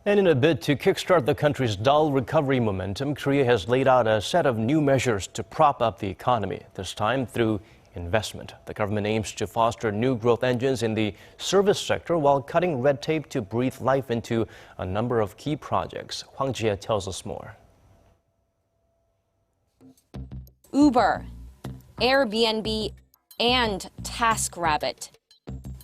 And in a bid to kickstart the country's dull recovery momentum, Korea has laid out a set of new measures to prop up the economy, this time through investment. The government aims to foster new growth engines in the service sector while cutting red tape to breathe life into a number of key projects. Hwang Ji tells us more. Uber, Airbnb, and TaskRabbit.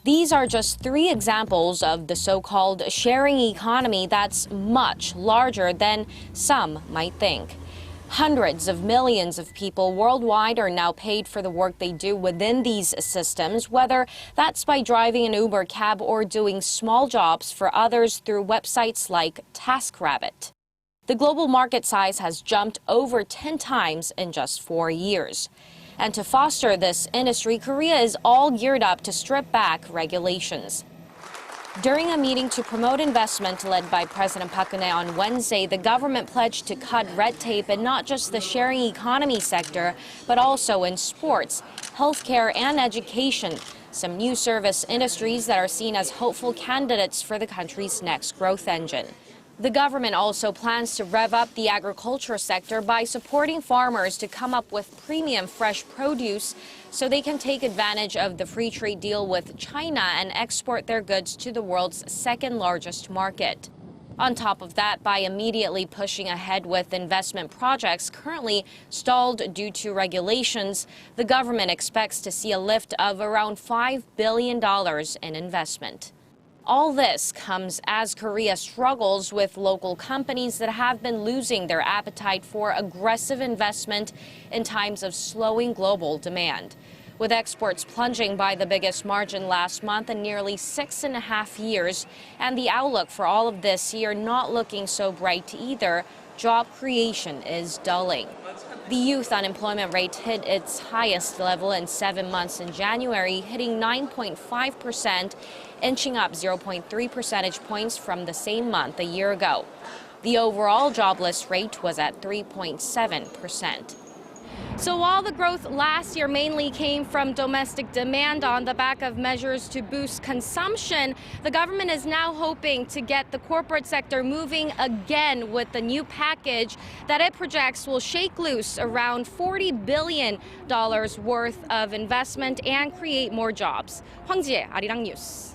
These are just 3 examples of the so-called sharing economy that's much larger than some might think. Hundreds of millions of people worldwide are now paid for the work they do within these systems, whether that's by driving an Uber cab or doing small jobs for others through websites like TaskRabbit. The global market size has jumped over 10 times in just 4 years. And to foster this industry, Korea is all geared up to strip back regulations. During a meeting to promote investment led by President Park Geun on Wednesday, the government pledged to cut red tape in not just the sharing economy sector, but also in sports, healthcare, and education, some new service industries that are seen as hopeful candidates for the country's next growth engine. The government also plans to rev up the agriculture sector by supporting farmers to come up with premium fresh produce so they can take advantage of the free trade deal with China and export their goods to the world's second largest market. On top of that, by immediately pushing ahead with investment projects currently stalled due to regulations, the government expects to see a lift of around $5 billion in investment. All this comes as Korea struggles with local companies that have been losing their appetite for aggressive investment in times of slowing global demand. With exports plunging by the biggest margin last month in nearly 6.5 years, and the outlook for all of this year not looking so bright either, job creation is dulling. The youth unemployment rate hit its highest level in 7 months in January, hitting 9.5%, inching up 0.3 percentage points from the same month a year ago. The overall jobless rate was at 3.7%. So while the growth last year mainly came from domestic demand on the back of measures to boost consumption, the government is now hoping to get the corporate sector moving again with the new package that it projects will shake loose around $40 billion worth of investment and create more jobs. Hwang Ji, Arirang News.